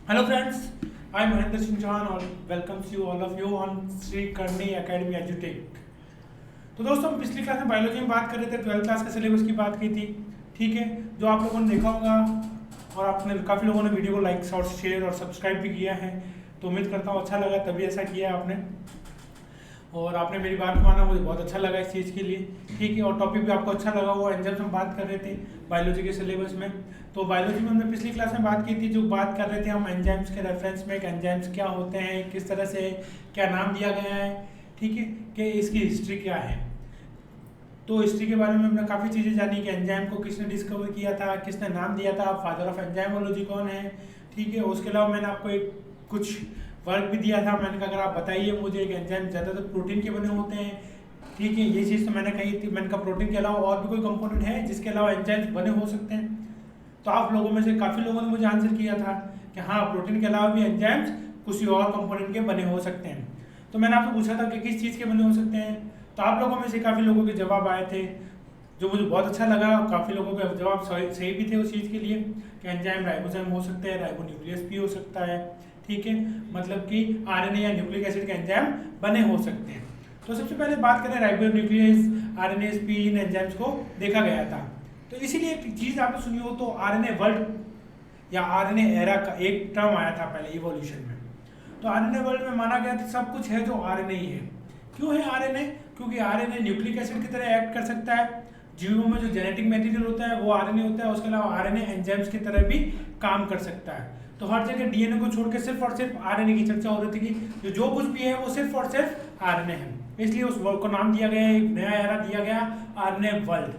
Hello friends, I am Mahendra Singh Chauhan और welcomes you all of you on Shri करनी academy एजुटेक। तो दोस्तों हम पिछली क्लास में बायोलॉजी में बात कर रहे थे, 12th क्लास के सिलेबस की बात की थी। ठीक है, जो आप लोगों ने देखा होगा और आपने काफ़ी लोगों ने वीडियो को लाइक और शेयर और सब्सक्राइब भी किया है, तो उम्मीद करता हूँ अच्छा लगा, तभी ऐसा किया आपने और आपने मेरी बात माना, मुझे बहुत अच्छा लगा इस चीज़ के लिए। ठीक है, और टॉपिक भी आपको अच्छा लगा, वो एंजाइम्स हम बात कर रहे थे बायोलॉजी के सिलेबस में। तो बायोलॉजी में हमने पिछली क्लास में बात की थी, जो बात कर रहे थे हम एंजाइम्स के रेफरेंस में, कि एंजाइम्स क्या होते हैं, किस तरह से क्या नाम दिया गया है, ठीक है, कि इसकी हिस्ट्री क्या है। तो हिस्ट्री के बारे में हमने काफ़ी चीज़ें जानी कि एंजाइम को किसने डिस्कवर किया था, किसने नाम दिया था, फादर ऑफ एंजाइमोलॉजी कौन है। ठीक है, उसके अलावा मैंने आपको एक कुछ वर्क भी दिया था, मैंने कहा अगर आप बताइए मुझे एक एंजाइम ज़्यादातर प्रोटीन के बने होते हैं। ठीक है, ये चीज़ तो मैंने कही थी, मैंने कहा प्रोटीन के अलावा और भी कोई कंपोनेंट है जिसके अलावा एंजाइम्स बने हो सकते हैं। तो आप लोगों में से काफ़ी लोगों ने मुझे आंसर किया था कि हाँ, प्रोटीन के अलावा भी एंजाइम्स किसी और कंपोनेंट के बने हो सकते हैं। तो मैंने आपसे पूछा था कि किस चीज़ के बने हो सकते हैं, तो आप लोगों में से काफ़ी लोगों के जवाब आए थे, जो मुझे बहुत अच्छा लगा। काफ़ी लोगों के जवाब सही भी थे उस चीज़ के लिए कि एंजाइम राइबोसोम हो सकते हैं, राइबोन्यूक्लियस भी हो सकता है। ठीक है, मतलब कि आरएनए या न्यूक्लिक एसिड के एंजाइम बने हो सकते हैं। तो सबसे पहले बात करें राइबोन्यूक्लियस, आरएनएस, इन एंजाइम्स को देखा गया था। तो इसीलिए एक चीज़ आपने सुनी हो तो आरएनए वर्ल्ड या आरएनए एरा का एक टर्म आया था पहले इवोल्यूशन में। तो आरएनए वर्ल्ड में माना गया था सब कुछ है जो आरएनए ही है। क्यों है आरएनए? क्योंकि आरएनए न्यूक्लिक एसिड की तरह एक्ट कर सकता है, जीवों में जो जेनेटिक मटेरियल होता है वो आरएनए होता है, उसके अलावा आरएनए एंजाइम्स की तरह भी काम कर सकता है। तो हर जगह डीएनए को छोड़ के सिर्फ और सिर्फ आरएनए की चर्चा हो रही थी कि जो कुछ भी है वो सिर्फ और सिर्फ आरएनए है, इसलिए उस वर्ल्ड को नाम दिया गया, एक नया एरा दिया गया, आरएनए वर्ल्ड।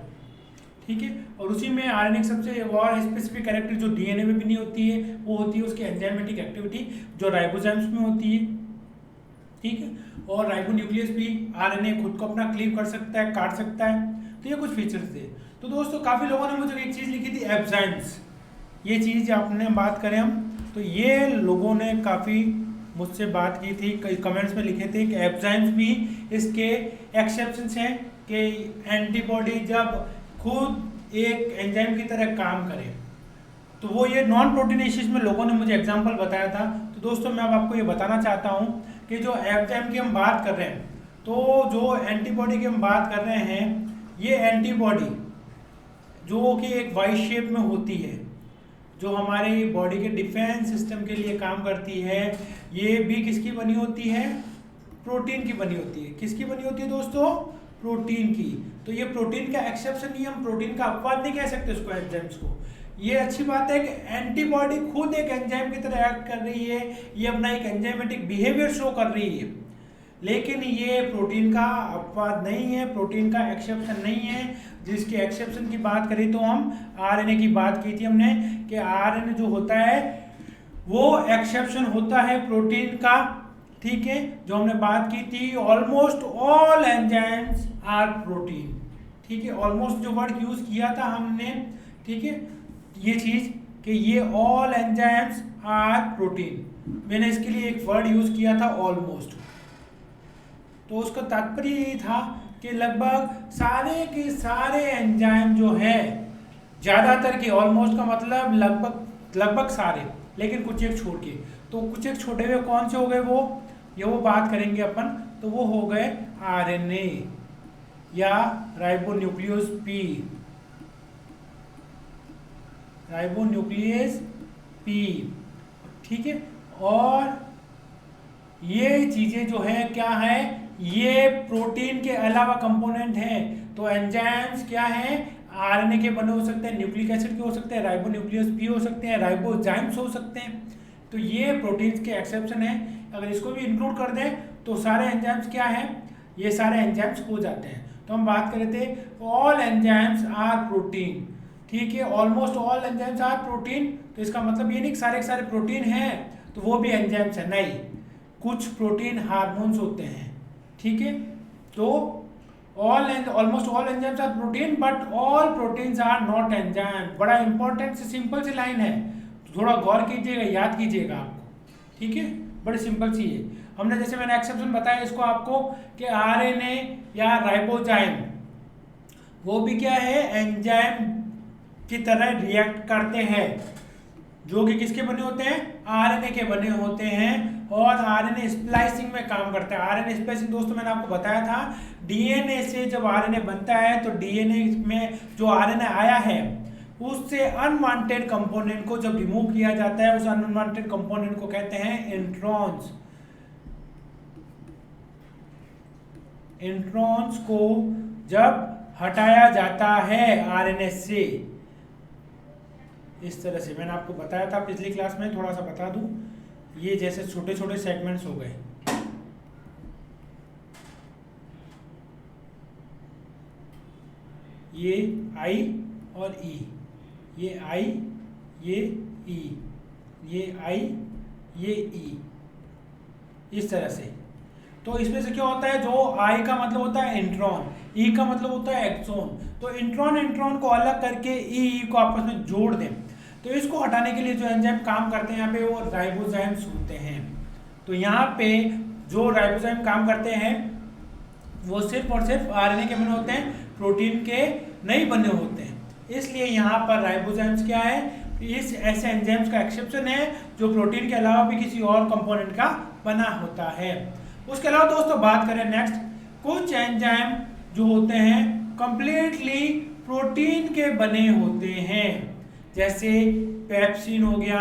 ठीक है, और उसी में आरएनए की सबसे और स्पेसिफिक कैरेक्टर जो डीएनए में भी नहीं होती है, वो होती है उसकी एंजाइमेटिक एक्टिविटी जो राइबोसोम्स में होती है। ठीक है, और राइबोन्यूक्लियस भी आरएनए खुद को अपना क्लीव कर सकता है, काट सकता है। तो ये कुछ फीचर्स थे। तो दोस्तों काफ़ी लोगों ने मुझे एक चीज़ लिखी थी, एंजाइम्स। ये चीज़ आपने बात करें हम, तो ये लोगों ने काफ़ी मुझसे बात की थी, कई कमेंट्स में लिखे थे कि एंजाइम्स भी इसके एक्सेप्शंस हैं कि एंटीबॉडी जब खुद एक एंजाइम की तरह काम करे, तो वो ये नॉन प्रोटीनेशियस में लोगों ने मुझे एग्जांपल बताया था। तो दोस्तों मैं अब आपको ये बताना चाहता हूँ कि जो एंजाइम की हम बात कर रहे हैं, तो जो एंटीबॉडी की हम बात कर रहे हैं, ये एंटीबॉडी जो कि एक वाई शेप में होती है, जो हमारे बॉडी के डिफेंस सिस्टम के लिए काम करती है, ये भी किसकी बनी होती है? प्रोटीन की बनी होती है। किसकी बनी होती है दोस्तों? प्रोटीन की। तो ये प्रोटीन का एक्सेप्शन नहीं, हम प्रोटीन का अपवाद नहीं कह सकते उसको, एंजाइम्स को। ये अच्छी बात है कि एंटीबॉडी खुद एक एंजाइम की तरह एक्ट कर रही है, ये अपना एक एंजाइमेटिक बिहेवियर शो कर रही है, लेकिन ये प्रोटीन का अपवाद नहीं है, प्रोटीन का एक्सेप्शन नहीं है। जिसके एक्सेप्शन की बात करें तो हम आरएनए की बात की थी हमने कि आरएनए जो होता है वो एक्सेप्शन होता है प्रोटीन का। ठीक है, जो हमने बात की थी, almost all enzymes are protein. ठीक है, ऑलमोस्ट जो वर्ड यूज किया था हमने, ठीक है, ये चीज कि ये ऑल एंजाइम्स आर प्रोटीन, मैंने इसके लिए एक वर्ड यूज किया था ऑलमोस्ट। तो उसका तात्पर्य ये था कि लगभग सारे के सारे एंजाइम जो है, ज़्यादातर के, ऑलमोस्ट का मतलब लगभग सारे, लेकिन कुछ एक छोड़ के। तो कुछ एक छोटे हुए कौन से हो गए वो बात करेंगे अपन। तो वो हो गए आरएनए या राइबोन्यूक्लियस पी, राइबोन्यूक्लियस पी। ठीक है, और ये चीजें जो है क्या है, ये प्रोटीन के अलावा कंपोनेंट हैं। तो एंजाइम्स क्या हैं? आरएनए के बने हो सकते हैं, न्यूक्लिक एसिड के हो सकते हैं, राइबोन्यूक्लियस पी हो सकते हैं, राइबोजाइम्स हो सकते हैं। तो ये प्रोटीन्स के एक्सेप्शन है। अगर इसको भी इंक्लूड कर दें तो सारे एंजाइम्स क्या हैं? ये सारे एंजाइम्स हो जाते हैं। तो हम बात कर रहे थे ऑल एंजाइम्स आर प्रोटीन। ठीक है, almost all enzymes are protein. तो इसका मतलब ये नहीं कि सारे के सारे प्रोटीन हैं तो वो भी एंजाइम्स है, नहीं। कुछ प्रोटीन हार्मोन्स होते हैं। ठीक है, तो almost all enzymes are protein but all proteins are not enzyme. बड़ा इंपॉर्टेंट से सिंपल सी लाइन है, तो थोड़ा गौर कीजिएगा, याद कीजिएगा आपको। ठीक है, बड़ी सिंपल सी है। हमने जैसे मैंने एक्सेप्शन बताया इसको आपको कि आरएनए या राइबोजाइम वो भी क्या है? एंजाइम की तरह रिएक्ट करते हैं। जो कि किसके बने होते हैं, आरएनए के बने होते हैं, और आरएनए स्प्लाइसिंग में काम करता है। आरएनए स्प्लाइसिंग दोस्तों मैंने आपको बताया था, डीएनए से जब आरएनए बनता है तो डीएनए में जो आरएनए आया है उससे अनवांटेड कंपोनेंट को जब रिमूव किया जाता है, उस अनवांटेड कंपोनेंट को कहते हैं इंट्रॉन्स। इंट्रॉन्स को जब हटाया जाता है आरएनए से, इस तरह से मैंने आपको बताया था पिछली क्लास में, थोड़ा सा बता दूं, ये जैसे छोटे छोटे सेगमेंट्स हो गए, ये आई और ई, ये आई, ये ई, ये आई, ये ई, इस तरह से। तो इसमें से क्या होता है, जो आई का मतलब होता है इंट्रॉन, ई का मतलब होता है एक्सोन, तो इंट्रॉन इंट्रॉन को अलग करके ई को आपस में जोड़ दें, तो इसको हटाने के लिए जो एंजाइम काम करते हैं यहाँ पे वो राइबोजाइम्स होते हैं। तो यहाँ पे जो राइबोजाइम काम करते हैं वो सिर्फ और सिर्फ आरएनए के बने होते हैं, प्रोटीन के नहीं बने होते हैं, इसलिए यहाँ पर राइबोजाइम्स क्या है, इस ऐसे एंजाइम्स का एक्सेप्शन है जो प्रोटीन के अलावा भी किसी और कंपोनेंट का बना होता है। उसके अलावा दोस्तों बात करें नेक्स्ट, कुछ एंजाइम जो होते हैं कंप्लीटली प्रोटीन के बने होते हैं, जैसे पेप्सिन हो गया,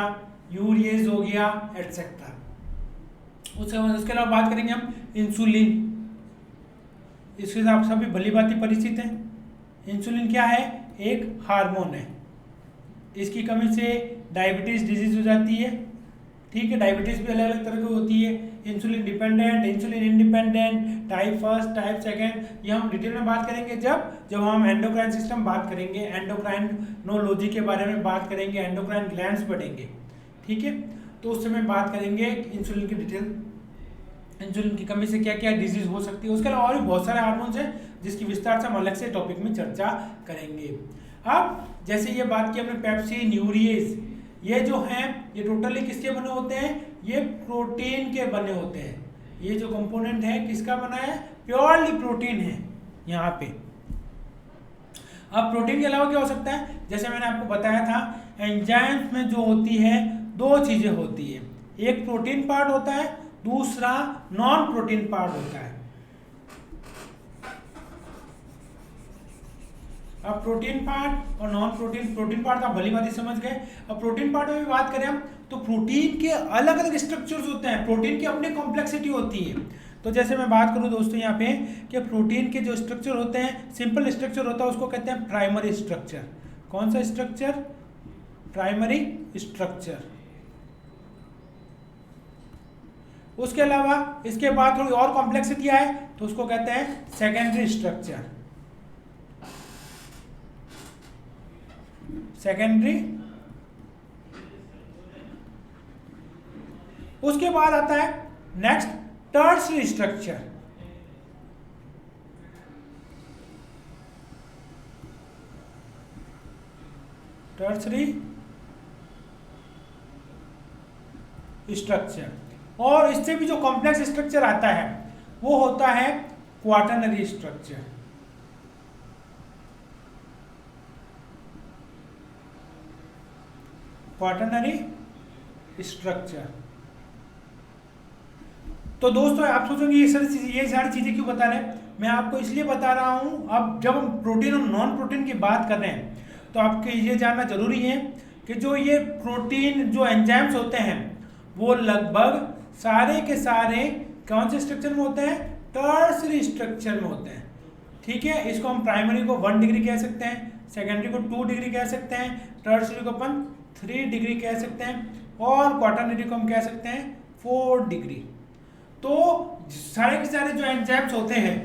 यूरिएज हो गया, एटसेट्रा। उसके अलावा बात करेंगे हम इंसुलिन, इसके साथ आप सभी भली भांति परिचित हैं। इंसुलिन क्या है, एक हार्मोन है, इसकी कमी से डायबिटीज डिजीज हो जाती है, ठीक है। डायबिटीज भी अलग अलग तरह की होती है, insulin dependent, insulin independent, type first, type second, ये हम डिटेल में बात करेंगे जब हम एंडोक्राइन सिस्टम बात करेंगे, एंडोक्राइनोलॉजी के बारे में बात करेंगे, एंडोक्राइन ग्लैंड्स पढ़ेंगे, ठीक है। तो उस समय बात करेंगे इंसुलिन की डिटेल, इंसुलिन की कमी से क्या क्या डिजीज हो सकती है। उसके अलावा और भी बहुत सारे हार्मोन्स हैं जिसकी विस्तार से हम अलग से टॉपिक में चर्चा करेंगे। अब जैसे ये बात की हमने पेप्सिन, यूरिएज, ये जो हैं ये टोटली किसके बने होते हैं, ये प्रोटीन के बने होते हैं। ये जो कंपोनेंट है किसका बना है, प्योरली प्रोटीन है यहाँ पे। अब प्रोटीन के अलावा क्या हो सकता है, जैसे मैंने आपको बताया था एंजाइम्स में जो होती है दो चीजें होती है, एक प्रोटीन पार्ट होता है, दूसरा नॉन प्रोटीन पार्ट होता है। अब प्रोटीन पार्ट और नॉन प्रोटीन, प्रोटीन पार्ट आप भली भांति समझ गए। अब प्रोटीन पार्ट में भी बात करें हम तो प्रोटीन के अलग अलग स्ट्रक्चर्स होते हैं, प्रोटीन की अपनी कॉम्प्लेक्सिटी होती है। तो जैसे मैं बात करूं दोस्तों यहाँ पे कि प्रोटीन के जो स्ट्रक्चर होते हैं, सिंपल स्ट्रक्चर होता है उसको कहते हैं प्राइमरी स्ट्रक्चर। कौन सा स्ट्रक्चर, प्राइमरी स्ट्रक्चर। उसके अलावा इसके बाद थोड़ी और कॉम्प्लेक्सिटी आए तो उसको कहते हैं सेकेंडरी स्ट्रक्चर, सेकेंडरी। उसके बाद आता है next tertiary structure. Tertiary structure, और इससे भी जो कॉम्प्लेक्स स्ट्रक्चर आता है वो होता है क्वाटरनरी स्ट्रक्चर। Quaternary structure. तो दोस्तों आप सोचोगे ये सारी चीजें क्यों बता रहे हैं, मैं आपको इसलिए बता रहा हूं। अब जब हम प्रोटीन और नॉन प्रोटीन की बात कर रहे हैं तो आपको ये जानना जरूरी है कि जो ये प्रोटीन जो एंजाइम्स होते हैं वो लगभग सारे के सारे कौन से स्ट्रक्चर में होते हैं, टर्शियरी स्ट्रक्चर में होते हैं, ठीक है। इसको हम प्राइमरी को 1 डिग्री कह सकते हैं, सेकेंडरी को 2 डिग्री कह सकते हैं, टर्शियरी को अपन 3 डिग्री कह सकते हैं, और क्वाटरनरी को हम कह सकते हैं 4 डिग्री। तो सारे के सारे जो एंजाइम्स होते हैं,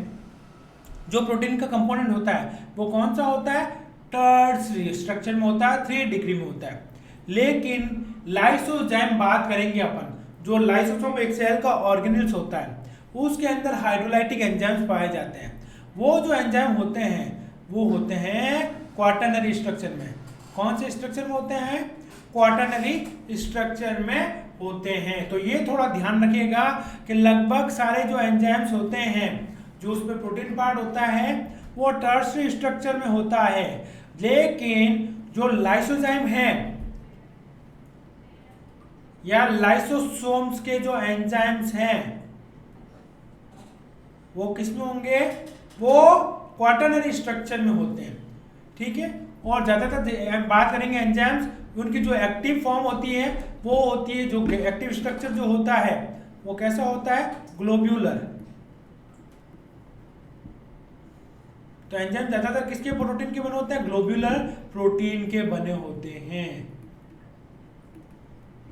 जो प्रोटीन का कंपोनेंट होता है वो कौन सा होता है, टर्शियरी स्ट्रक्चर में होता है, 3 डिग्री में होता है। लेकिन लाइसोजाइम बात करेंगे अपन, जो लाइसोसोम एक सेल का ऑर्गेनेल्स होता है उसके अंदर हाइड्रोलाइटिक एंजाइम्स पाए जाते हैं। वो जो एंजाइम होते हैं वो होते हैं क्वाटरनरी स्ट्रक्चर में। कौन से स्ट्रक्चर में होते हैं, क्वाटरनरी स्ट्रक्चर में होते हैं। तो ये थोड़ा ध्यान रखिएगा कि लगभग सारे जो एंजाइम्स होते हैं जो उसमें प्रोटीन पार्ट होता है वो टर्शियरी स्ट्रक्चर में होता है, लेकिन जो लाइसोजाइम है या लाइसोसोम्स के जो एंजाइम्स हैं वो किसमें होंगे, वो क्वाटरनरी स्ट्रक्चर में होते हैं, ठीक है। और ज्यादातर बात करेंगे एंजाइम्स, उनकी जो एक्टिव फॉर्म होती है वो होती है, जो एक्टिव स्ट्रक्चर जो होता है वो कैसा होता है, ग्लोब्यूलर। तो एंजाइम ज्यादातर किसके प्रोटीन के बने होते हैं, ग्लोब्यूलर प्रोटीन के बने होते हैं।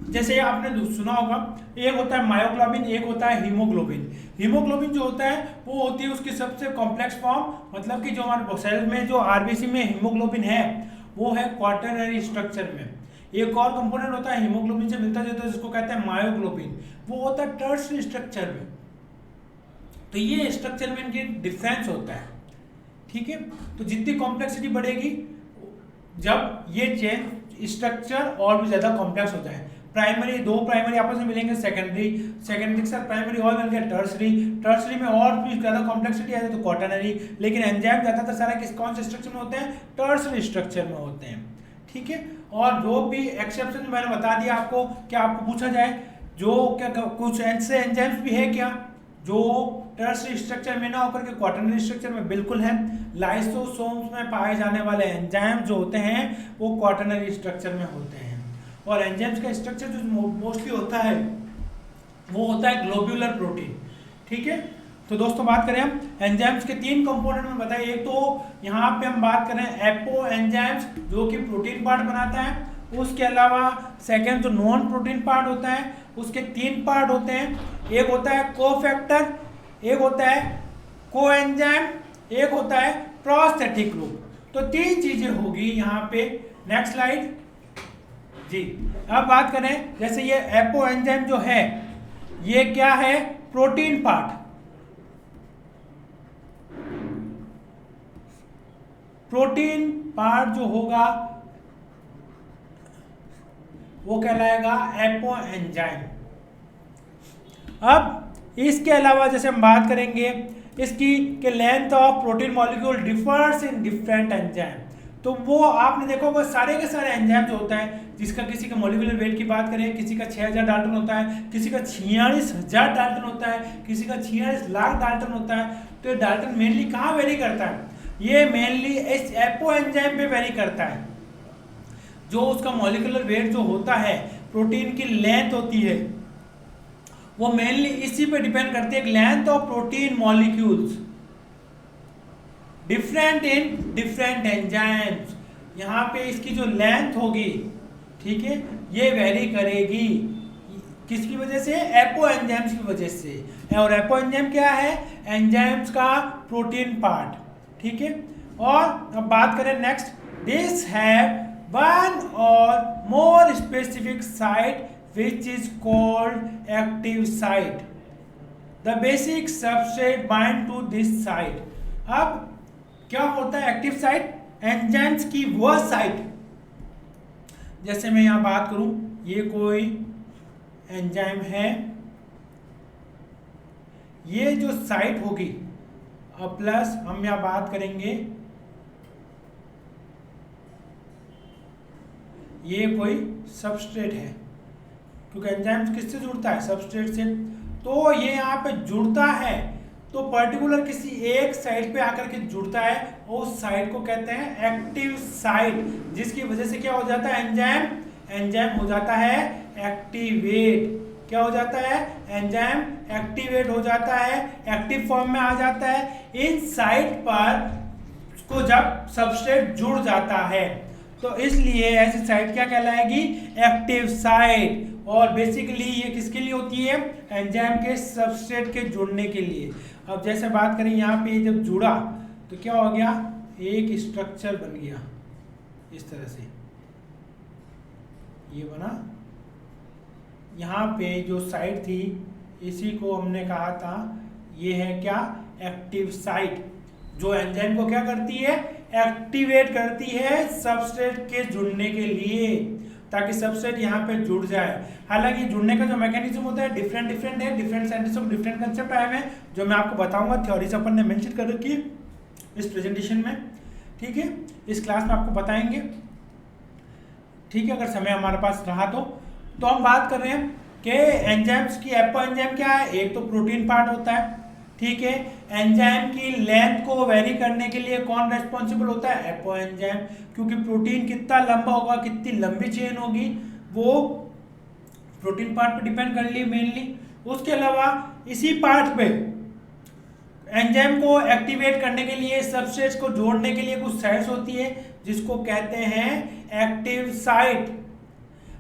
जैसे आपने सुना होगा, एक होता है मायोग्लोबिन, एक होता है हीमोग्लोबिन। हीमोग्लोबिन जो होता है वो होती है उसकी सबसे कॉम्प्लेक्स फॉर्म, मतलब कि जो हमारे सेल में जो आरबीसी में हीमोग्लोबिन है वो है क्वाटरनरी स्ट्रक्चर में। एक और कंपोनेंट होता है हीमोग्लोबिन से मिलता जुलता, जिसको कहते हैं मायोग्लोबिन, वो होता है टर्शियरी स्ट्रक्चर में। तो ये स्ट्रक्चर में इनकी डिफरेंस होता है, ठीक है। तो जितनी कॉम्प्लेक्सिटी बढ़ेगी, जब ये चेन स्ट्रक्चर और भी ज्यादा कॉम्प्लेक्स होता है, प्राइमरी दो प्राइमरी आपस में मिलेंगे, सेकेंडरी के साथ प्राइमरी और मिल गया टर्सरी में और भी ज्यादा कॉम्प्लेक्सिटी आती है तो क्वाटरनरी। लेकिन एंजाइम ज्यादातर सारा कौन से स्ट्रक्चर में होते हैं, टर्सरी स्ट्रक्चर में होते हैं, ठीक है। और जो भी एक्सेप्शन मैंने बता दिया आपको, क्या आपको पूछा जाए जो क्या कुछ ऐसे एंजाइम्स भी है क्या जो टर्सरी स्ट्रक्चर में ना होकर के क्वाटरनरी स्ट्रक्चर में, बिल्कुल है। लाइसोसोम्स में पाए जाने वाले एंजाइम जो होते हैं वो क्वाटरनरी स्ट्रक्चर में होते हैं। और एंजाइम्स का स्ट्रक्चर जो मोस्टली होता है वो होता है ग्लोब्यूलर प्रोटीन, ठीक है। तो दोस्तों बात करें हम एंजाइम्स के तीन कंपोनेंट में बताइए। एक तो यहाँ पे हम बात करें एपो एंजाइम्स जो कि प्रोटीन पार्ट बनाता है, उसके अलावा सेकेंड जो नॉन प्रोटीन पार्ट होता है उसके तीन पार्ट होते हैं। एक होता है कोफैक्टर, एक होता है कोएंजाइम, एक होता है प्रोस्थेटिक ग्रुप। तो तीन चीजें होगी यहाँ पे। नेक्स्ट स्लाइड जी। अब बात करें जैसे ये एपो एंजाइम जो है ये क्या है, प्रोटीन पार्ट। प्रोटीन पार्ट जो होगा वो कहलाएगा एपो एंजाइम। अब इसके अलावा जैसे हम बात करेंगे इसकी के length of protein molecule differs in different enzyme. तो वो आपने देखो वो सारे के सारे एंजाइम जो होता है, जिसका किसी का मॉलिक्यूलर वेट की बात करें, किसी का 6000 डाल्टन होता है, किसी का 46000 डाल्टन होता है, किसी का 46 लाख डाल्टन होता है। तो ये डाल्टन मेनली कहाँ वेरी करता है, ये मेनली इस एपो एंजाइम पे वेरी करता है। जो उसका मॉलिक्यूलर वेट जो होता है, प्रोटीन की लेंथ होती है, वो मेनली इसी पे डिपेंड करती है, length of protein molecules different in different enzymes. यहाँ पे इसकी जो लेंथ होगी, ठीक है, ये वेरी करेगी किसकी वजह से, एपो एंजाइम्स की वजह से। और एपो एंजाइम क्या है, एंजाइम्स का प्रोटीन पार्ट, ठीक है। और अब बात करें next, this have one or more specific site which is called active site. The basic substrate bind to this site. अब क्या होता है एक्टिव साइट, एंजाइम्स की वह साइट। जैसे मैं यहां बात करूं, ये कोई एंजाइम है, ये जो साइट होगी, अब प्लस हम यहां बात करेंगे ये कोई सबस्ट्रेट है, क्योंकि एंजाइम किससे जुड़ता है, सबस्ट्रेट से। तो ये यहाँ पे जुड़ता है तो पर्टिकुलर किसी एक साइट पे आकर के जुड़ता है, और उस साइट को कहते हैं एक्टिव साइट, जिसकी वजह से क्या हो जाता है, एंजाइम हो जाता है एक्टिवेट। क्या हो जाता है, एंजाइम एक्टिवेट हो जाता है, एक्टिव फॉर्म में आ जाता है। इन साइट पर को जब सबस्ट्रेट जुड़ जाता है तो इसलिए ऐसी साइट क्या कहलाएगी, एक्टिव साइट। और बेसिकली ये किसके लिए होती है, एंजाइम के सबस्ट्रेट के जुड़ने के लिए। अब जैसे बात करें यहाँ पे जब जुड़ा तो क्या हो गया, एक स्ट्रक्चर बन गया इस तरह से, ये बना। यहाँ पे जो साइट थी इसी को हमने कहा था ये है क्या, एक्टिव साइट, जो एंजाइम को क्या करती है, एक्टिवेट करती है सबस्ट्रेट के जुड़ने के लिए, ताकि सबस्ट्रेट यहाँ पे जुड़ जाए। हालांकि जुड़ने का जो मैकेनिज्म होता है डिफरेंट है, different scientist of different concept आए हुए हैं, जो मैं आपको बताऊंगा। थ्योरीज अपन ने मेंशन कर रखी है इस प्रेजेंटेशन में, ठीक है, इस क्लास में आपको बताएंगे, ठीक है, अगर समय हमारे पास रहा तो। तो हम बात कर रहे हैं कि एंजाइम्स की एपो एंजाइम क्या है, एक तो प्रोटीन पार्ट होता है, ठीक है। एंजाइम की लेंथ को वेरी करने के लिए कौन रेस्पॉन्सिबल होता है, एपो एंजाइम, क्योंकि प्रोटीन कितना लंबा होगा, कितनी लंबी चेन होगी, वो प्रोटीन पार्ट पे डिपेंड कर ली मेनली। उसके अलावा इसी पार्ट पे एंजाइम को एक्टिवेट करने के लिए, सबस्ट्रेट्स को जोड़ने के लिए कुछ साइट्स होती है जिसको कहते हैं एक्टिव साइट।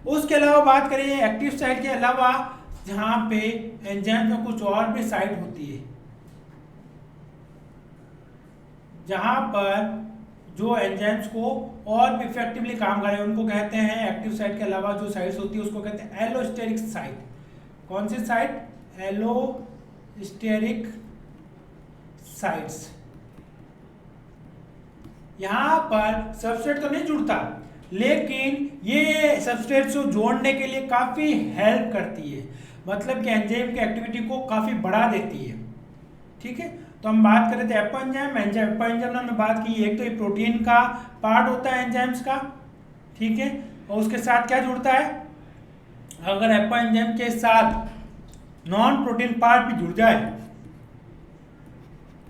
उसके अलावा बात करें एक्टिव साइट के अलावा जहां पे एंजाइम में कुछ और भी साइट होती है, जहां पर जो एंजाइम्स को और भी इफेक्टिवली काम करे उनको कहते हैं एक्टिव साइट के अलावा जो साइट्स होती है उसको कहते हैं एलोस्टेरिक साइट। कौन सी साइट, एलोस्टेरिक साइट्स। यहां पर सबस्ट्रेट तो नहीं जुड़ता, लेकिन ये सबस्ट्रेट को जोड़ने के लिए काफी हेल्प करती है, मतलब कि एंजाइम की एक्टिविटी को काफी बढ़ा देती है, ठीक है। तो हम बात कर रहे थे एपो एंजाइम। एपो एंजाइम हमने बात की, एक तो ये प्रोटीन का पार्ट होता है एंजाइम्स का, ठीक है, और उसके साथ क्या जुड़ता है, अगर एपो एंजाइम के साथ नॉन प्रोटीन पार्ट भी जुड़ जाए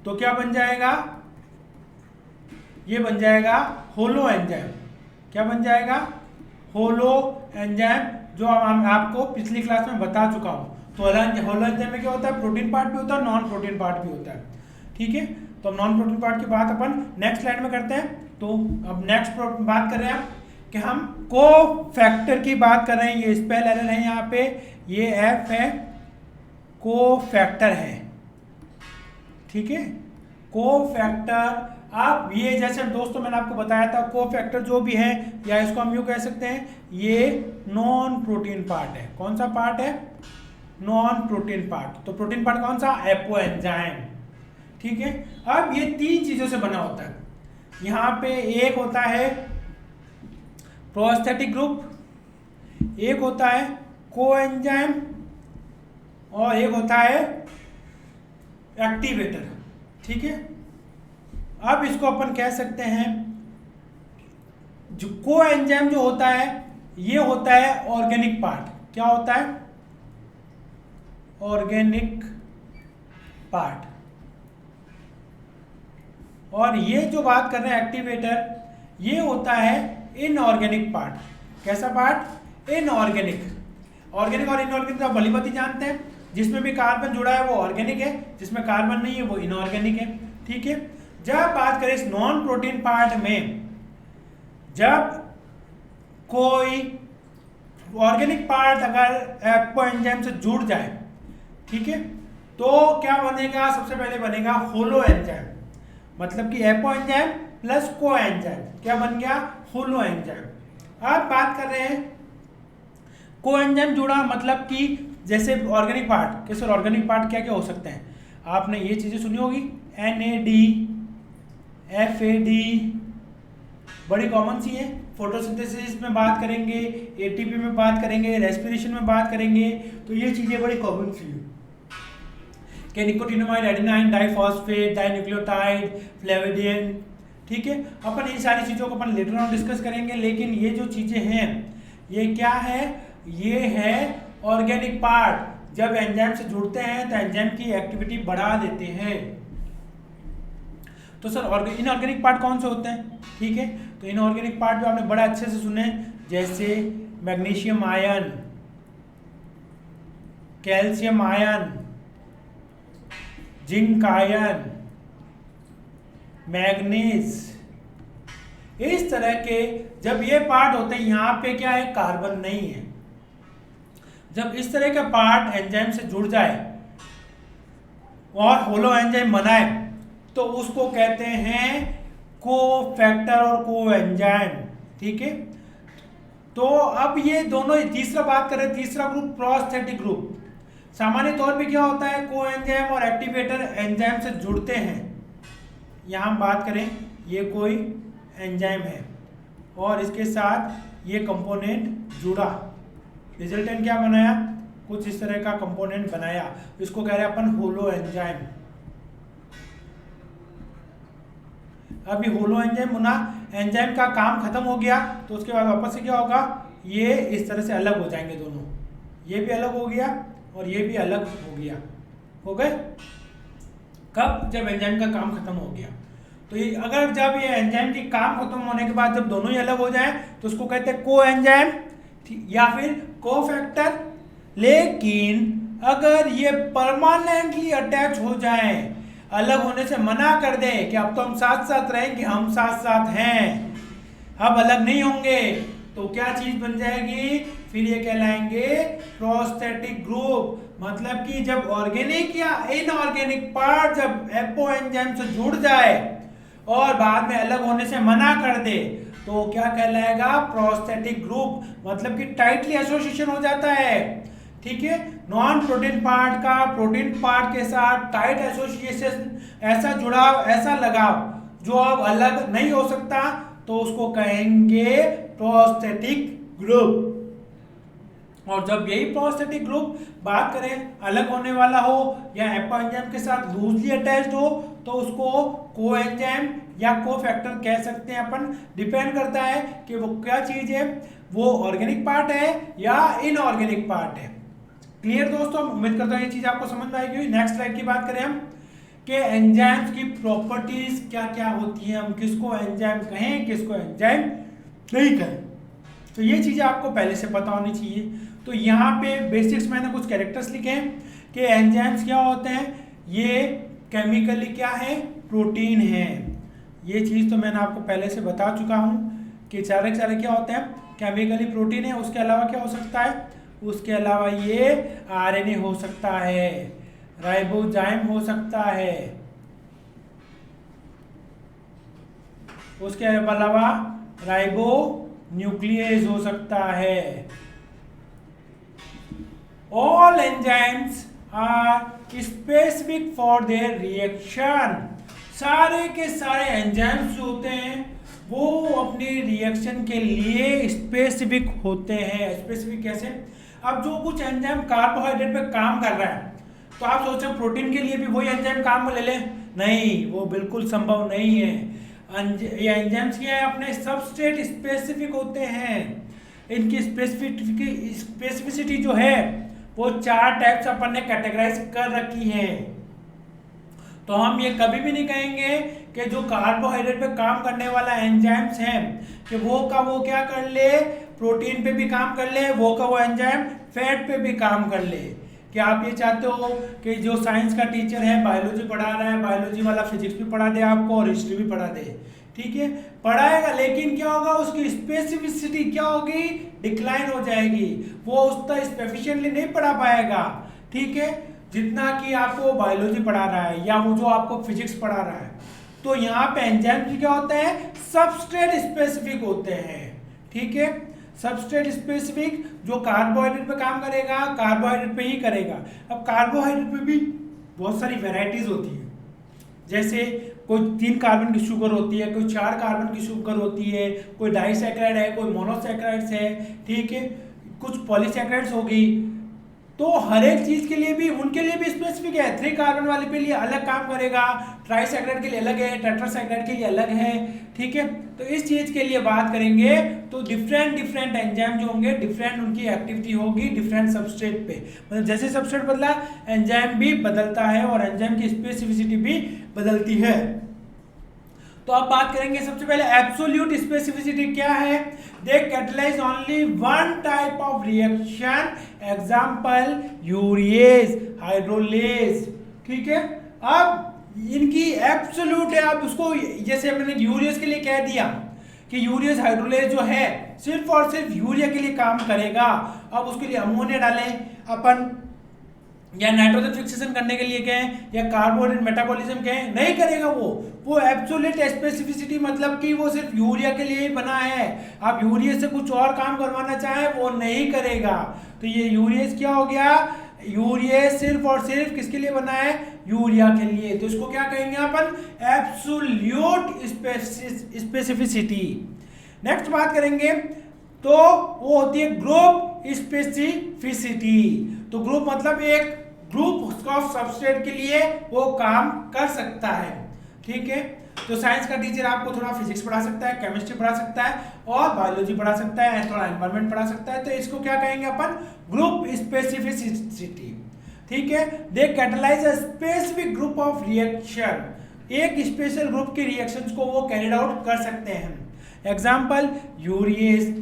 तो क्या बन जाएगा, ये बन जाएगा होलो एंजाइम। क्या बन जाएगा, होलो एंजाइम, जो हम आपको पिछली क्लास में बता चुका हूं। तो होलो एंजाइम में क्या होता है, प्रोटीन पार्ट भी होता है, नॉन प्रोटीन पार्ट भी होता है, ठीक है। तो अब नॉन प्रोटीन पार्ट की बात अपन नेक्स्ट स्लाइड में करते हैं। तो अब नेक्स्ट बात कर रहे हैं कि हम को फैक्टर की बात कर रहे हैं। ये स्पेल एरर है यहाँ पे, ये एफ है, को फैक्टर है, ठीक है। को फैक्टर, आप ये जैसे दोस्तों मैंने आपको बताया था, को फैक्टर जो भी है, या इसको हम यूं कह सकते हैं, ये नॉन प्रोटीन पार्ट है। कौन सा पार्ट है, नॉन प्रोटीन पार्ट। तो प्रोटीन पार्ट कौन सा, एपो एंजाइम, ठीक है। अब ये तीन चीजों से बना होता है। यहां पे एक होता है प्रोस्थेटिक ग्रुप, एक होता है कोएंजाइम, और एक होता है एक्टिवेटर, ठीक है। अब इसको अपन कह सकते हैं, जो कोएंजाइम जो होता है ये होता है ऑर्गेनिक पार्ट। क्या होता है, ऑर्गेनिक पार्ट। और ये जो बात कर रहे हैं एक्टिवेटर, ये होता है इनऑर्गेनिक पार्ट। कैसा पार्ट, इनऑर्गेनिक। ऑर्गेनिक और इनऑर्गेनिक आप भली भांति जानते हैं, जिसमें भी कार्बन जुड़ा है वो ऑर्गेनिक है, जिसमें कार्बन नहीं है वो इनऑर्गेनिक है, ठीक है। जब बात करें इस नॉन प्रोटीन पार्ट में, जब कोई ऑर्गेनिक पार्ट अगर एपो एंजाइम से जुड़ जाए, ठीक है, तो क्या बनेगा, सबसे पहले बनेगा होलो एंजाइम, मतलब कि एपो एंजाइम प्लस को एंजाइम, क्या बन गया, होलो एंजाइम। अब बात कर रहे हैं को एंजाइम जुड़ा, मतलब कि जैसे ऑर्गेनिक पार्ट, कैसे ऑर्गेनिक पार्ट क्या क्या हो सकते हैं, आपने ये चीजें सुनी होगी, NAD, FAD, बड़ी कॉमन सी है। फोटोसिंथेसिस में बात करेंगे, ATP में बात करेंगे, रेस्पिरेशन में बात करेंगे, तो ये चीजें बड़ी कॉमन सी है कि निकोटिनामाइड, एडेनाइन डाइफॉस्फेट, डाइन्यूक्लियोटाइड, फ्लेविडिन, ठीक है। अपन इन सारी चीजों को अपन लेटर ऑन डिस्कस करेंगे, लेकिन ये जो चीजें हैं ये क्या है, ये है ऑर्गेनिक पार्ट। जब एंजाइम से जुड़ते हैं तो एंजाइम की एक्टिविटी बढ़ा देते हैं। तो सर इनऑर्गेनिक पार्ट कौन से होते हैं, ठीक है। तो इनऑर्गेनिक पार्ट जो आपने बड़ा अच्छे से सुने, जैसे magnesium ion, calcium ion, zinc ion, manganese, इस तरह के जब ये पार्ट होते हैं, यहां पे क्या है, कार्बन नहीं है। जब इस तरह का पार्ट एंजाइम से जुड़ जाए और होलो एंजाइम बनाए, तो उसको कहते हैं को फैक्टर और को एंजाइम, ठीक है। तो अब ये दोनों, तीसरा बात करें, तीसरा ग्रुप प्रोस्थेटिक ग्रुप। सामान्य तौर पे क्या होता है, को एंजाइम और एक्टिवेटर एंजाइम से जुड़ते हैं। यहां हम बात करें, ये कोई एंजाइम है और इसके साथ ये कंपोनेंट जुड़ा, रिजल्टेंट क्या बनाया, कुछ इस तरह का कंपोनेंट बनाया, इसको कह रहे हैं अपन होलो एंजाइम। अभी होलो एंजाइम बना, एंजाइम का काम खत्म हो गया, तो उसके बाद वापस से क्या होगा, ये इस तरह से अलग हो जाएंगे दोनों, ये भी अलग हो गया और ये भी अलग हो गया, हो गए। कब? जब एंजाइम का काम खत्म हो गया। तो ये अगर जब ये एंजाइम की काम खत्म होने के बाद जब दोनों ही अलग हो जाए तो उसको कहते हैं को एंजाइम या फिर कोफैक्टर। लेकिन अगर ये परमानेंटली अटैच हो जाए, अलग होने से मना कर दे कि अब तो हम साथ साथ रहेंगे, हम साथ साथ हैं, अब अलग नहीं होंगे, तो क्या चीज बन जाएगी? फिर ये कहलाएंगे प्रोस्थेटिक ग्रुप। मतलब कि जब ऑर्गेनिक या इनऑर्गेनिक पार्ट जब एपो एंजाइम से जुड़ जाए और बाद में अलग होने से मना कर दे तो क्या कहलाएगा? Prosthetic group. मतलब कि टाइटली एसोसिएशन हो जाता है, ठीक है। नॉन प्रोटीन पार्ट का प्रोटीन पार्ट के साथ टाइट एसोसिएशन, ऐसा जुड़ाव, ऐसा लगाव जो अब अलग नहीं हो सकता, तो उसको कहेंगे प्रोस्थेटिक ग्रुप। और जब यही प्रोस्थेटिक ग्रुप बात करें अलग होने वाला हो या एपो एंजाइम के साथ लूजली अटैच्ड हो तो उसको को एंजाइम या कोफैक्टर कह सकते हैं अपन। डिपेंड करता है कि वो क्या चीज है, वो ऑर्गेनिक पार्ट है या इनऑर्गेनिक पार्ट है। क्लियर दोस्तों? उम्मीद करता हूं ये चीज आपको समझ में आएगी। नेक्स्ट स्लाइड की बात करें हम कि एंजाइम्स की प्रॉपर्टीज क्या क्या होती हैं, हम किसको एंजाइम कहें, किसको एंजाइम नहीं कहें, तो ये चीजें आपको पहले से पता होनी चाहिए। तो यहाँ पे बेसिक्स मैंने कुछ कैरेक्टर्स लिखे हैं कि एंजाइम्स क्या होते हैं, ये केमिकली क्या है, प्रोटीन है। ये चीज़ तो मैंने आपको पहले से बता चुका हूँ कि सारे सारे क्या होते हैं, केमिकली प्रोटीन है। उसके अलावा क्या हो सकता है? उसके अलावा ये आरएनए हो सकता है, राइबोजाइम हो सकता है, उसके अलावा राइबो न्यूक्लियस हो सकता है। All enzymes are specific for their reaction। सारे के सारे एंजाइम्स जो होते हैं वो अपने रिएक्शन के लिए स्पेसिफिक होते हैं। स्पेसिफिक कैसे? अब जो कुछ एंजाइम कार्बोहाइड्रेट पे काम कर रहा है तो आप सोचो प्रोटीन के लिए भी वही एंजाइम काम में ले लें? नहीं, वो बिल्कुल संभव नहीं है। ये एंजाइम्स क्या है, अपने सबस्ट्रेट स्पेसिफिक होते हैं। इनकी स्पेसिफिसिटी जो है वो 4 टाइप्स अपन ने कैटेगराइज कर रखी है। तो हम ये कभी भी नहीं कहेंगे कि जो कार्बोहाइड्रेट पे काम करने वाला एंजाइम्स है कि वो का वो क्या कर ले, प्रोटीन पे भी काम कर ले, वो का वो एंजाइम फैट पे भी काम कर ले। क्या आप ये चाहते हो कि जो साइंस का टीचर है, बायोलॉजी पढ़ा रहा है, बायोलॉजी वाला फिजिक्स भी पढ़ा दे आपको और हिस्ट्री भी पढ़ा दे? ठीक है, पढ़ाएगा, लेकिन क्या होगा, उसकी स्पेसिफिसिटी क्या होगी, डिक्लाइन हो जाएगी। वो उसका एफिशिएंटली नहीं पढ़ा पाएगा, ठीक है, जितना कि आपको बायोलॉजी पढ़ा रहा है या वो जो आपको फिजिक्स पढ़ा रहा है। तो यहाँ पे एंजाइम क्या होते हैं, सबस्ट्रेट स्पेसिफिक होते हैं, ठीक है। सबस्ट्रेट स्पेसिफिक जो कार्बोहाइड्रेट पे काम करेगा, कार्बोहाइड्रेट पे ही करेगा। अब कार्बोहाइड्रेट पे भी बहुत सारी वेराइटीज होती है, जैसे कोई 3 कार्बन की शुगर होती है, कोई 4 कार्बन की शुगर होती है, कोई डाइसैकेराइड है, कोई मोनोसैकेराइड्स है, ठीक है, कुछ पॉलीसैकेराइड्स होगी। तो हर एक चीज के लिए भी उनके लिए भी स्पेसिफिक है। 3 कार्बन वाले पे लिए अलग काम करेगा, ट्राइसैकेराइड के लिए अलग है, टेट्रासैकेराइड के लिए अलग है, ठीक है। तो इस चीज के लिए बात करेंगे तो डिफरेंट एंजाइम जो होंगे, डिफरेंट उनकी एक्टिविटी होगी डिफरेंट सबस्ट्रेट पे। मतलब जैसे सबस्ट्रेट बदला एंजाइम भी बदलता है और एंजाइम की स्पेसिफिसिटी भी बदलती है। तो अब बात करेंगे सबसे पहले एब्सोल्यूट स्पेसिफिसिटी क्या है। They catalyse only one type of reaction, example urease, hydrolase, ठीक है। अब इनकी एब्सोल्यूट है, अब उसको जैसे मैंने यूरिएज के लिए कह दिया कि यूरिएज हाइड्रोलेज जो है सिर्फ और सिर्फ यूरिया के लिए काम करेगा। अब उसके लिए अमोनिया डालें अपन या नाइट्रोजन फिक्सेशन करने के लिए कहें या कार्बोहाइड्रेट मेटाबॉलिज्म कहें, नहीं करेगा वो एब्सोल्यूट स्पेसिफिसिटी, मतलब कि वो सिर्फ यूरिया के लिए ही बना है। आप यूरिया से कुछ और काम करवाना चाहें वो नहीं करेगा। तो ये यूरिया क्या हो गया, यूरिया सिर्फ और सिर्फ किसके लिए बना है, यूरिया के लिए। तो इसको क्या कहेंगे अपन, एब्सोल्यूट स्पेसिफिसिटी। नेक्स्ट बात करेंगे तो वो होती है ग्रुप स्पेसिफिसिटी। तो ग्रुप मतलब एक ग्रुप ऑफ सबस्ट्रेट के लिए वो काम कर सकता है, ठीक है। तो साइंस का टीचर आपको थोड़ा फिजिक्स पढ़ा सकता है, केमिस्ट्री पढ़ा सकता है और बायोलॉजी पढ़ा सकता है, थोड़ा एनवायरनमेंट पढ़ा सकता है। तो इसको क्या कहेंगे अपन? Group specificity. ठीक है, they catalyse a specific group of reaction, एक स्पेशल ग्रुप के रिएक्शंस को वो कैरिड आउट कर सकते हैं। एग्जांपल यूरियस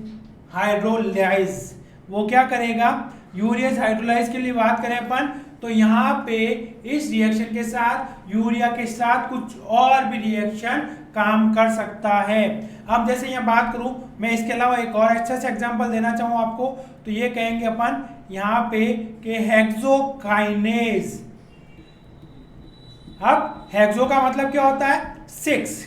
हाइड्रोलाइज, वो क्या करेगा? यूरियस हाइड्रोलाइज के लिए बात करें अपन तो यहाँ पे इस रिएक्शन के साथ यूरिया के साथ कुछ और भी रिएक्शन काम कर सकता है। अब जैसे यहाँ बात करूं, मैं इसके अलावा एक और अच्छा सा एग्जांपल देना चाहूँ आपको, तो ये कहेंगे अपन यहाँ पे कि हेक्सोकाइनेज। अब हेक्सो का मतलब क्या होता है? 6,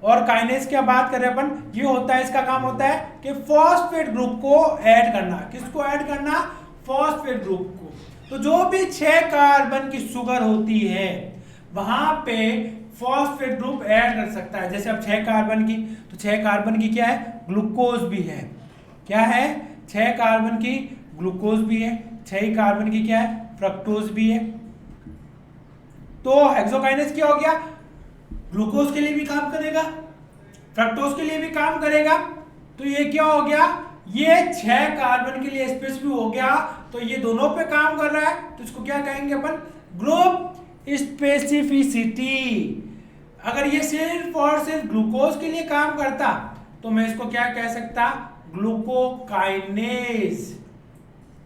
और काइनेज की बात करें अपन, ये होता है, इसका काम होता है कि फॉस्फेट ग्रुप को ऐड करना। किसको ऐड करना? फॉस्फेट ग्रुप को। तो जो भी 6 कार्बन की शुगर होती है वहां पे फॉस्फेट ग्रुप ऐड कर सकता है। जैसे अब 6 कार्बन की, तो 6 कार्बन की क्या है? ग्लूकोज भी है। क्या है? 6 कार्बन की ग्लूकोज भी है, 6 कार्बन की क्या है? फ्रक्टोज भी है। तो हेक्सोकाइनेज क्या हो गया? ग्लूकोज के लिए भी काम करेगा, फ्रक्टोज के लिए भी काम करेगा। तो ये क्या हो गया? ये 6 कार्बन के लिए स्पेसिफिक हो गया, तो ये दोनों पे काम कर रहा है, तो इसको क्या कहेंगे अपन? Group specificity. अगर ये सिर्फ और सिर्फ ग्लूकोज के लिए काम करता तो मैं इसको क्या कह सकता? ग्लूकोकाइनेज।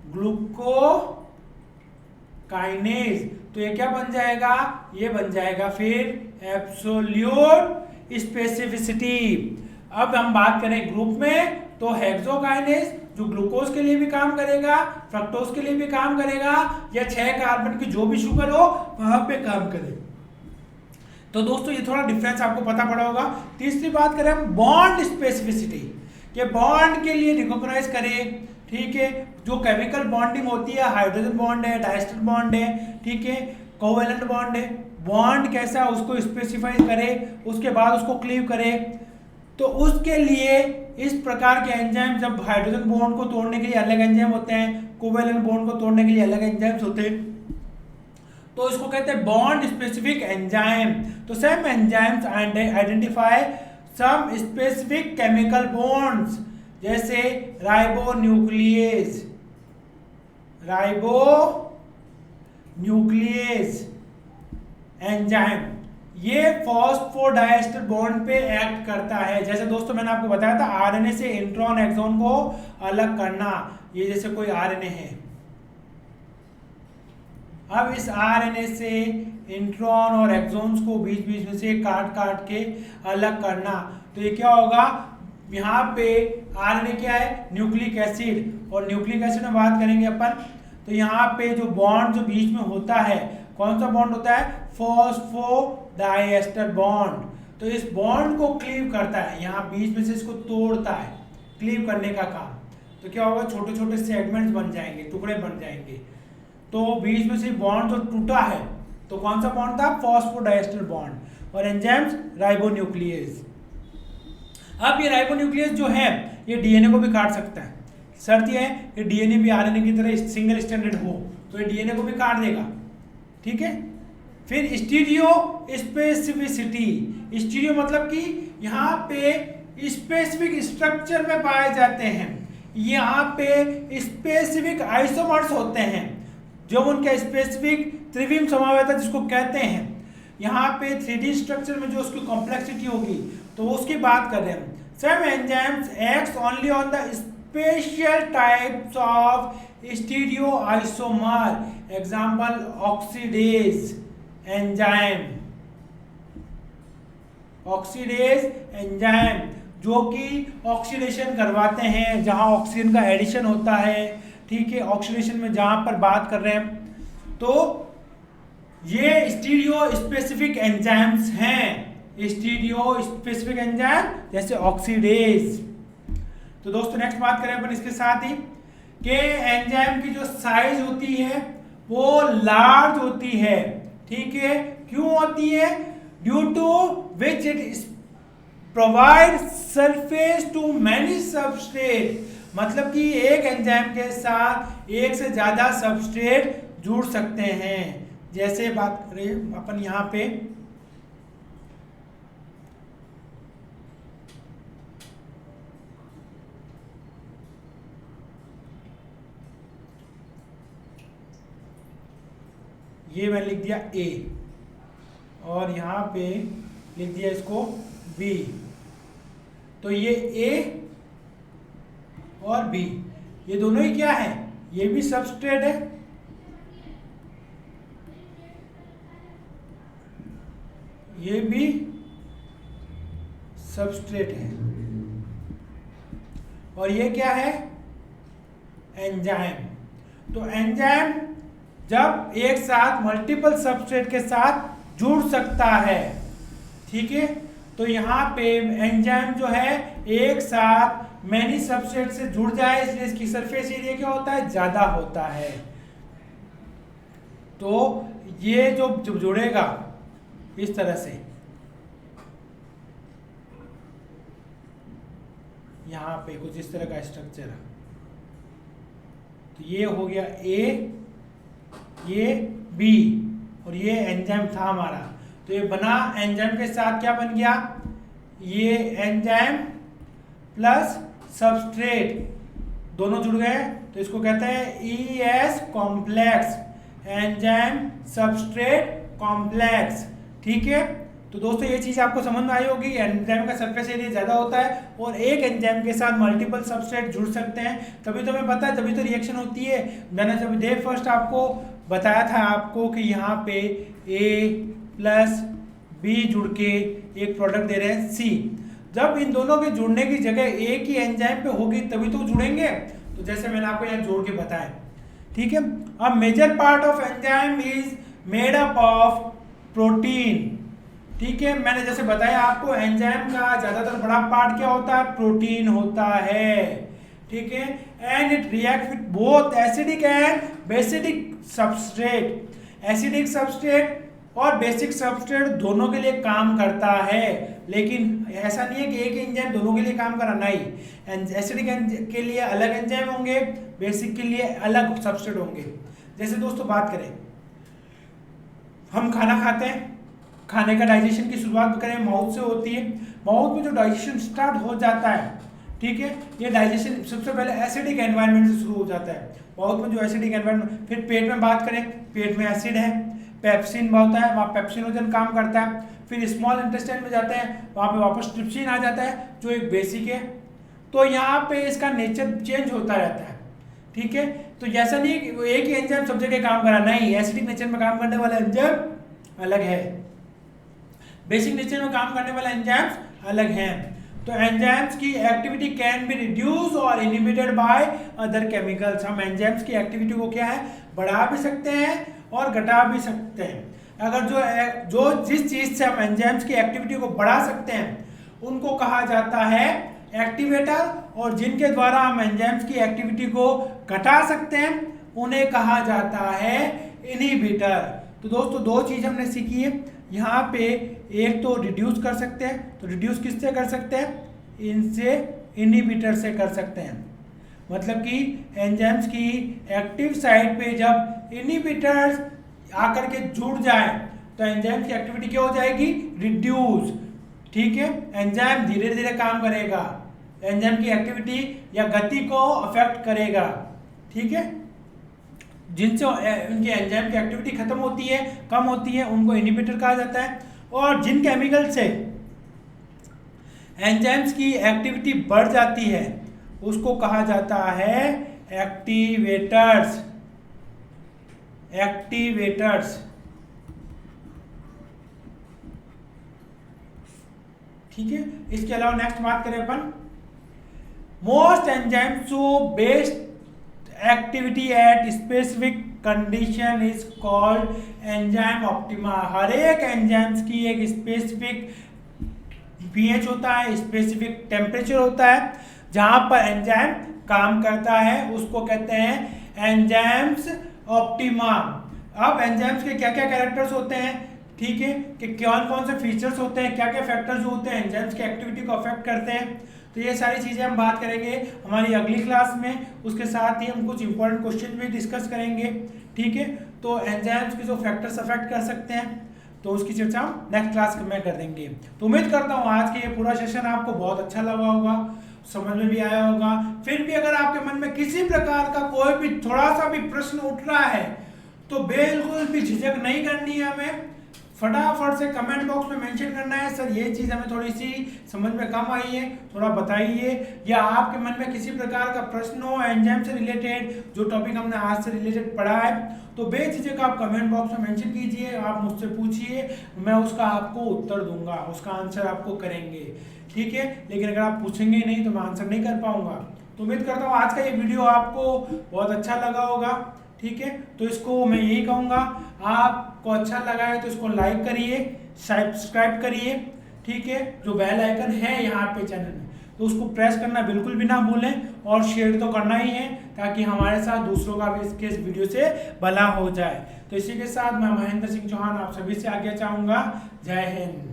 ग्लूकोकाइनेज। तो ये क्या बन जाएगा? ये बन जाएगा फिर एब्सोल्यूट स्पेसिफिसिटी। अब हम बात करें ग्रुप में, तो हेक्सोकाइनेज जो ग्लूकोज के लिए भी काम करेगा, फ्रक्टोज के लिए भी काम करेगा, या 6 कार्बन की जो भी शुगर हो वहां पे काम करेगा। तो दोस्तों ये थोड़ा डिफरेंस आपको पता पड़ा होगा। तीसरी बात करें हम बॉन्ड स्पेसिफिसिटी, कि बॉन्ड के लिए रिकॉग्नाइज करें। ठीक है, जो केमिकल बॉन्डिंग होती है, हाइड्रोजन बॉन्ड है, डायस्टर बॉन्ड है, ठीक है, कोवेलेंट बॉन्ड है, बॉन्ड कैसा उसको स्पेसिफाई करे, उसके बाद उसको क्लीव करे। तो उसके लिए इस प्रकार के एंजाइम, जब हाइड्रोजन बॉन्ड को तोड़ने के लिए अलग एंजाइम होते हैं, कोवेलेंट बॉन्ड को तोड़ने के लिए अलग एंजाइम्स होते हैं, तो इसको कहते हैं बॉन्ड स्पेसिफिक एंजाइम। तो some enzymes identify some specific chemical bonds, जैसे राइबोन्यूक्लियेज एंजाइम, ये फॉस्फोडाइएस्टर बॉन्ड पे एक्ट करता है। जैसे दोस्तों मैंने आपको बताया था आरएनए से इंट्रॉन एक्सॉन को अलग करना, ये जैसे कोई आरएनए है, अब इस आरएनए से इंट्रॉन और एक्सॉन्स को बीच बीच में से काट काट के अलग करना। तो ये क्या होगा? यहाँ पे आरएनए क्या है? न्यूक्लिक एसिड, और न्यूक्लिक एसिड में बात करेंगे अपन, तो यहाँ पे जो बॉन्ड जो बीच में होता है, कौन सा बॉन्ड होता है? Phosphodiester bond. तो इस बॉन्ड को क्लीव करता है, यहाँ बीच में से इसको तोड़ता है, क्लीव करने का काम। तो क्या होगा? छोटे छोटे सेगमेंट्स बन जाएंगे, टुकड़े बन जाएंगे। तो बीच में से बॉन्ड जो टूटा है, तो कौन सा बॉन्ड था? Phosphodiester bond. और एंजाइम्स राइबोन्यूक्लियेज। अब ये राइबोन्यूक्लियस जो है ये डीएनए को भी काट सकता है। शर्त ये है कि डीएनए भी आरएनए की तरह सिंगल स्टैंडर्ड हो, तो ये डीएनए को भी काट देगा। ठीक है, फिर स्टीरियो स्पेसिफिसिटी। स्टीरियो मतलब कि यहाँ पे स्पेसिफिक स्ट्रक्चर में पाए जाते हैं, यहाँ पे स्पेसिफिक आइसोमर्स होते हैं, जो उनका स्पेसिफिक त्रिविम समवेत जिसको कहते हैं। यहाँ पे 3D स्ट्रक्चर में जो उसकी कॉम्प्लेक्सिटी होगी तो उसकी बात कर रहे हैं। Some enzymes acts only on the special types of stereo isomer. Example oxidase enzyme, oxidase enzyme जो कि ऑक्सीडेशन करवाते हैं, जहां ऑक्सीजन का एडिशन होता है। ठीक है, ऑक्सीडेशन में जहां पर बात कर रहे हैं, तो ये स्टीरियो स्पेसिफिक एंजाइम्स हैं। स्टीरियो स्पेसिफिक एंजाइम जैसे ऑक्सीडेज। तो दोस्तों नेक्स्ट बात करें अपन इसके साथ ही कि एंजाइम की जो साइज होती है वो लार्ज होती है। ठीक है, क्यों होती है? Due to which it provide surface to many substrate. मतलब कि एक एंजाइम के साथ एक से ज्यादा सबस्ट्रेट जुड़ सकते हैं। जैसे बात करें अपन यहाँ पे ये मैंने लिख दिया A और यहाँ पे लिख दिया इसको B। तो ये A और B ये दोनों ही क्या है, ये भी सबस्ट्रेट है, ये भी सबस्ट्रेट है, और ये क्या है, एंजाइम। तो एंजाइम जब एक साथ मल्टीपल सबस्ट्रेट के साथ जुड़ सकता है, ठीक है, तो यहाँ पे एंजाइम जो है एक साथ मैनी सबस्ट्रेट से जुड़ जाए, इसलिए इसकी सरफेस एरिया क्या होता है, ज्यादा होता है। तो ये जो जुड़ेगा इस तरह से, यहाँ पे कुछ इस तरह का स्ट्रक्चर है, तो ये हो गया A, ये B और ये एंजाइम था हमारा। तो ये बना एंजाइम के साथ क्या बन गया, ये एंजाइम प्लस सबस्ट्रेट दोनों जुड़ गए, तो इसको कहते हैं ES complex, enzyme substrate complex. ठीक है, तो दोस्तों ये चीज आपको समझ में आई होगी। एंजाइम का सरफेस एरिया ज्यादा होता है और एक एंजाइम के साथ मल्टीपल सबस्ट्रेट जुड़ सकते हैं, तभी तो हमें पता है, तभी तो रिएक्शन होती है। मैंने जब डे फर्स्ट आपको बताया था आपको कि यहाँ पे A प्लस B जुड़ के एक प्रोडक्ट दे रहे हैं C। जब इन दोनों के जुड़ने की जगह एक ही एंजाइम पे होगी तभी तो जुड़ेंगे, तो जैसे मैंने आपको यहाँ जोड़ के बताया। ठीक है, अब major part of enzyme is made up of protein. ठीक है, मैंने जैसे बताया आपको एंजाइम का ज्यादातर बड़ा पार्ट क्या होता है, प्रोटीन होता है। ठीक है, and it react with both acidic and basidic substrate. Acidic substrate और बेसिक सबस्ट्रेट दोनों के लिए काम करता है, लेकिन ऐसा नहीं है कि एक एंजाइम दोनों के लिए काम करा, नहीं। एसिडिक के लिए अलग एंजाइम होंगे, बेसिक के लिए अलग सबस्ट्रेट होंगे। जैसे दोस्तों बात करें, हम खाना खाते हैं, खाने का डाइजेशन की शुरुआत करें माउथ से होती है। माउथ में जो डाइजेशन स्टार्ट हो जाता है, ठीक है, ये डाइजेशन सबसे पहले एसिडिक एनवायरनमेंट से शुरू हो जाता है। माउथ में जो एसिडिक एनवायरनमेंट, फिर पेट में बात करें, पेट में एसिड है, पेप्सिन होता है, वहाँ पेप्सिनोजन काम करता है। फिर स्मॉल इंटेस्टाइन में जाते हैं, वहाँ पे वापस ट्रिप्सिन आ जाता है जो एक बेसिक है। तो यहाँ पे इसका नेचर चेंज होता रहता है। ठीक है, तो जैसा नहीं कि एक ही एंजाइम सब जगह काम करा, नहीं। एसिडिक नेचर में काम करने वाला एंजाइम अलग है, बेसिक नेचर में काम करने वाले एंजाइम्स अलग हैं। तो एंजाइम्स की एक्टिविटी कैन बी रिड्यूस और इनहिबिटेड बाय अदर केमिकल्स। हम एंजाइम्स की एक्टिविटी को क्या है, बढ़ा भी सकते हैं और घटा भी सकते हैं। अगर जो जिस चीज से हम एंजाइम्स की एक्टिविटी को बढ़ा सकते हैं उनको कहा जाता है एक्टिवेटर, और जिनके द्वारा हम एंजाइम्स की एक्टिविटी को घटा सकते हैं उन्हें कहा जाता है इनहिबिटर। तो दोस्तों दो चीज हमने सीखी है यहाँ पे, एक तो रिड्यूस कर सकते हैं, तो रिड्यूस किससे कर सकते हैं, इनसे, इनहिबिटर से कर सकते हैं। मतलब कि एंजाइम्स की एक्टिव साइट पे जब इनहिबिटर्स आकर के जुड़ जाए तो एंजाइम की एक्टिविटी क्या हो जाएगी, रिड्यूस। ठीक है, एंजाइम धीरे धीरे काम करेगा, एंजाइम की एक्टिविटी या गति को अफेक्ट करेगा। ठीक है, जिनसे उनकी एंजाइम की एक्टिविटी खत्म होती है, कम होती है, उनको इनहिबिटर कहा जाता है। और जिन केमिकल से एंजाइम्स की एक्टिविटी बढ़ जाती है उसको कहा जाता है एक्टिवेटर्स। एक्टिवेटर्स। ठीक है, इसके अलावा नेक्स्ट बात करें अपन, most enzymes show best activity at specific condition is called enzyme optima. हर एक एंजाइम्स की एक स्पेसिफिक पीएच होता है, स्पेसिफिक टेम्परेचर होता है जहां पर एंजाइम काम करता है, उसको कहते हैं एंजाइम्स ऑप्टिमा। अब एंजाइम्स के क्या क्या कैरेक्टर्स होते हैं, ठीक है, कि कौन कौन से फीचर्स होते हैं, क्या क्या फैक्टर्स होते हैं एंजाइम्स की एक्टिविटी को अफेक्ट करते हैं, तो ये सारी चीजें हम बात करेंगे हमारी अगली क्लास में। उसके साथ ही हम कुछ इंपॉर्टेंट क्वेश्चन भी डिस्कस करेंगे। ठीक है, तो एंजाइम्स के जो फैक्टर्स अफेक्ट कर सकते हैं तो उसकी चर्चा हम नेक्स्ट क्लास में कर देंगे। तो उम्मीद करता हूँ आज के ये पूरा सेशन आपको बहुत अच्छा लगा होगा, समझ में भी आया होगा। फिर भी अगर आपके मन में किसी प्रकार का कोई भी थोड़ा सा भी प्रश्न उठ रहा है तो बिल्कुल भी झिझक नहीं करनी है, हमें फटाफट से कमेंट बॉक्स में मेंशन करना है सर ये चीज़ हमें थोड़ी सी समझ में कम आई है, थोड़ा बताइए, या आपके मन में किसी प्रकार का प्रश्न हो एंजाइम से रिलेटेड, जो टॉपिक हमने आज से रिलेटेड पढ़ा है, तो बेझिझक आप कमेंट बॉक्स में मेंशन कीजिए, आप मुझसे पूछिए, मैं उसका आपको उत्तर दूंगा, उसका आंसर आपको करेंगे, ठीक है। लेकिन अगर आप पूछेंगे नहीं तो मैं आंसर नहीं कर पाऊंगा। तो उम्मीद करता हूँ आज का ये वीडियो आपको बहुत अच्छा लगा होगा, ठीक है। तो इसको मैं यही कहूँगा, आपको अच्छा लगा है तो इसको लाइक करिए, सब्सक्राइब करिए, ठीक है। जो बेल आइकन है यहाँ पे चैनल में तो उसको प्रेस करना बिल्कुल भी ना भूलें, और शेयर तो करना ही है ताकि हमारे साथ दूसरों का भी इसके इस वीडियो से भला हो जाए। तो इसी के साथ मैं महेंद्र सिंह चौहान आप सभी से आज्ञा चाहूँगा। जय हिंद।